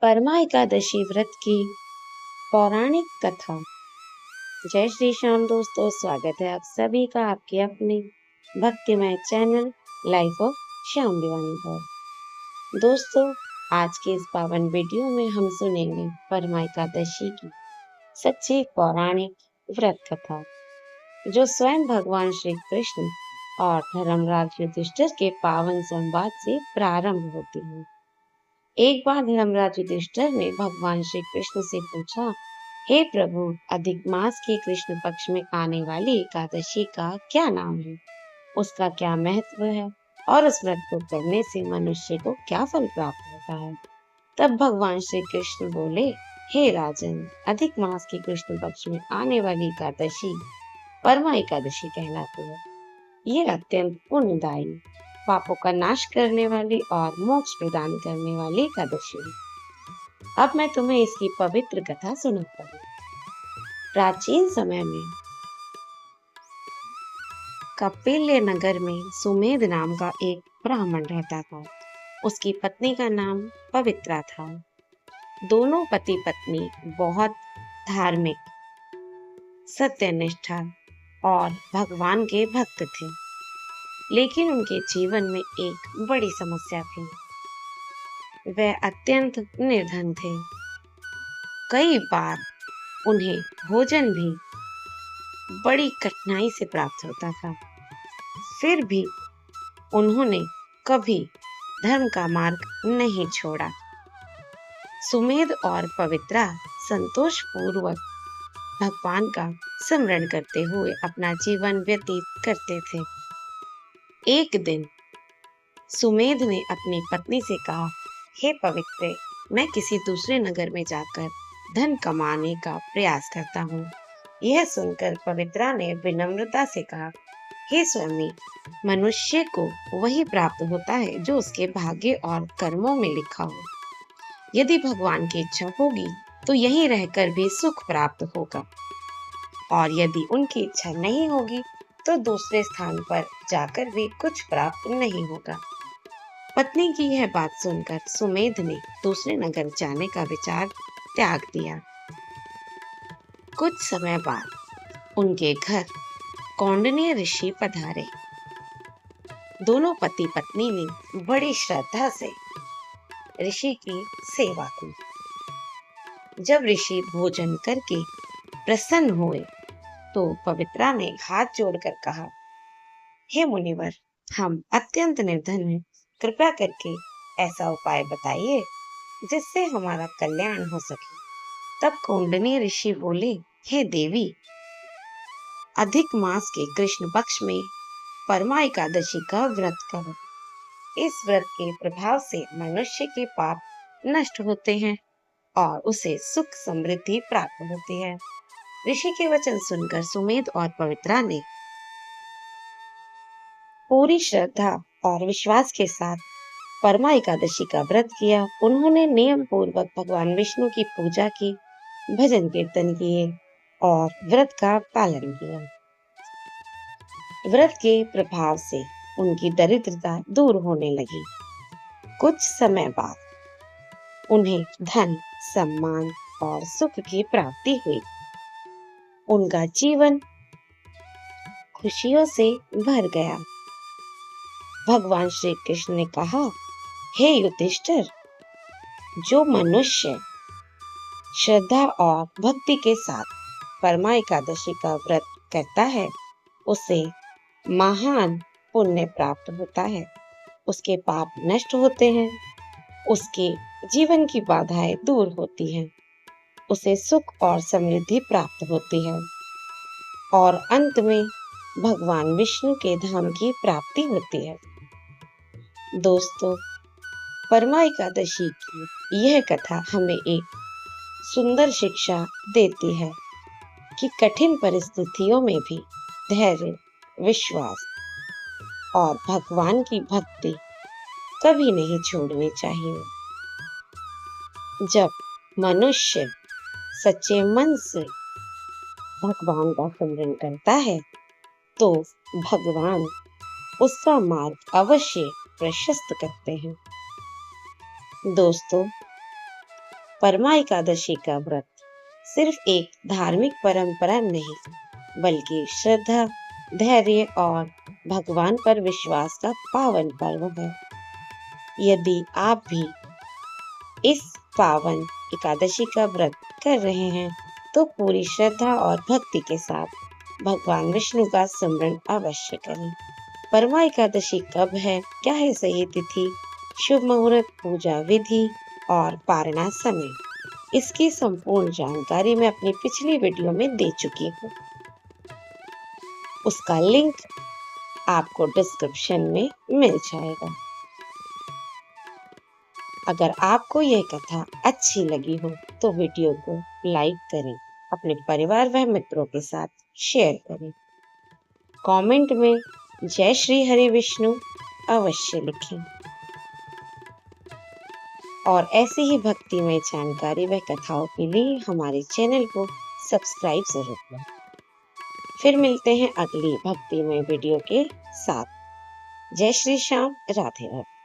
परमा एकादशी व्रत की पौराणिक कथा। जय श्री श्याम दोस्तों, स्वागत है आप सभी का आपके अपने भक्तिमय चैनल लाइफ ऑफ श्याम दीवानी पर। दोस्तों, आज के इस पावन वीडियो में हम सुनेंगे परमा एकादशी की सच्ची पौराणिक व्रत कथा, जो स्वयं भगवान श्री कृष्ण और धर्मराज युधिष्ठिर के पावन संवाद से प्रारंभ होती है। एक बार धर्मराज युधिष्ठिर ने भगवान श्री कृष्ण से पूछा, हे प्रभु, अधिक मास की कृष्ण पक्ष में आने वाली एकादशी का क्या नाम है, उसका क्या महत्व है और उस व्रत को करने से मनुष्य को क्या फल प्राप्त होता है। तब भगवान श्री कृष्ण बोले, हे राजन, अधिक मास की कृष्ण पक्ष में आने वाली एकादशी परमा एकादशी कहलाती है। ये अत्यंत पुण्यदायी, पापों का नाश करने वाली और मोक्ष प्रदान करने वाली एकादशी है। अब मैं तुम्हें इसकी पवित्र कथा सुनाता हूँ। प्राचीन समय में कपिल्य नगर में सुमेध नाम का एक ब्राह्मण रहता था। उसकी पत्नी का नाम पवित्रा था। दोनों पति पत्नी बहुत धार्मिक, सत्यनिष्ठा और भगवान के भक्त थे। लेकिन उनके जीवन में एक बड़ी समस्या थी। वह अत्यंत निर्धन थे। कई बार उन्हें भोजन भी बड़ी कठिनाई से प्राप्त होता था। फिर भी उन्होंने कभी धर्म का मार्ग नहीं छोड़ा। सुमेध और पवित्रा संतोष पूर्वक भगवान का स्मरण करते हुए अपना जीवन व्यतीत करते थे। एक दिन सुमेध ने अपनी पत्नी से कहा, हे पवित्रे, मैं किसी दूसरे नगर में जाकर धन कमाने का प्रयास करता हूँ। यह सुनकर पवित्रा ने विनम्रता से कहा, हे स्वामी, मनुष्य को वही प्राप्त होता है जो उसके भाग्य और कर्मों में लिखा हो। यदि भगवान की इच्छा होगी तो यहीं रहकर भी सुख प्राप्त होगा, और यदि उनकी इच्छा नहीं होगी तो दूसरे स्थान पर जाकर भी कुछ प्राप्त नहीं होगा। पत्नी की यह बात सुनकर सुमेध ने दूसरे नगर जाने का विचार त्याग दिया। कुछ समय बाद उनके घर कौंडिन्य ऋषि पधारे। दोनों पति पत्नी ने बड़ी श्रद्धा से ऋषि की सेवा की। जब ऋषि भोजन करके प्रसन्न हुए तो पवित्रा ने हाथ जोड़कर कहा, हे मुनिवर, हम अत्यंत निर्धन हैं। कृपया करके ऐसा उपाय बताइए जिससे हमारा कल्याण हो सके। तब कौंडिन्य ऋषि बोले, हे देवी, अधिक मास के कृष्ण पक्ष में परमा एकादशी का व्रत करो। इस व्रत के प्रभाव से मनुष्य के पाप नष्ट होते हैं और उसे सुख समृद्धि प्राप्त होती है। ऋषि के वचन सुनकर सुमेध और पवित्रा ने पूरी श्रद्धा और विश्वास के साथ परमा एकादशी का व्रत किया। उन्होंने नियम पूर्वक भगवान विष्णु की पूजा की, भजन कीर्तन किए और व्रत का पालन किया। व्रत के प्रभाव से उनकी दरिद्रता दूर होने लगी। कुछ समय बाद उन्हें धन, सम्मान और सुख की प्राप्ति हुई। उनका जीवन खुशियों से भर गया। भगवान श्री कृष्ण ने कहा, हे युधिष्ठिर, जो मनुष्य श्रद्धा और भक्ति के साथ परमा एकादशी का व्रत करता है, उसे महान पुण्य प्राप्त होता है। उसके पाप नष्ट होते हैं, उसके जीवन की बाधाएं दूर होती हैं, उसे सुख और समृद्धि प्राप्त होती है और अंत में भगवान विष्णु के धाम की प्राप्ति होती है। दोस्तों, परमा एकादशी की यह कथा हमें एक सुंदर शिक्षा देती है कि कठिन परिस्थितियों में भी धैर्य, विश्वास और भगवान की भक्ति कभी नहीं छोड़नी चाहिए। जब मनुष्य सच्चे मन से भगवान का स्मरण करता है तो भगवान उसका मार्ग अवश्य प्रशस्त करते हैं। दोस्तों, परमा एकादशी का व्रत सिर्फ एक धार्मिक परंपरा नहीं, बल्कि श्रद्धा, धैर्य और भगवान पर विश्वास का पावन पर्व है। यदि आप भी इस पावन एकादशी का व्रत कर रहे हैं, तो पूरी श्रद्धा और भक्ति के साथ भगवान विष्णु का स्मरण अवश्य करें। परमा एकादशी कब है, क्या है सही तिथि, शुभ मुहूर्त, पूजा विधि और पारणा समय, इसकी संपूर्ण जानकारी मैं अपनी पिछली वीडियो में दे चुकी हूँ। उसका लिंक आपको डिस्क्रिप्शन में मिल जाएगा। अगर आपको यह कथा अच्छी लगी हो तो वीडियो को लाइक करें, अपने परिवार व मित्रों के साथ शेयर करें। कमेंट में जय श्री हरि विष्णु अवश्य लिखें और ऐसी ही भक्तिमय जानकारी व कथाओं के लिए हमारे चैनल को सब्सक्राइब जरूर करें। फिर मिलते हैं अगली भक्तिमय वीडियो के साथ। जय श्री श्याम, राधे राधे।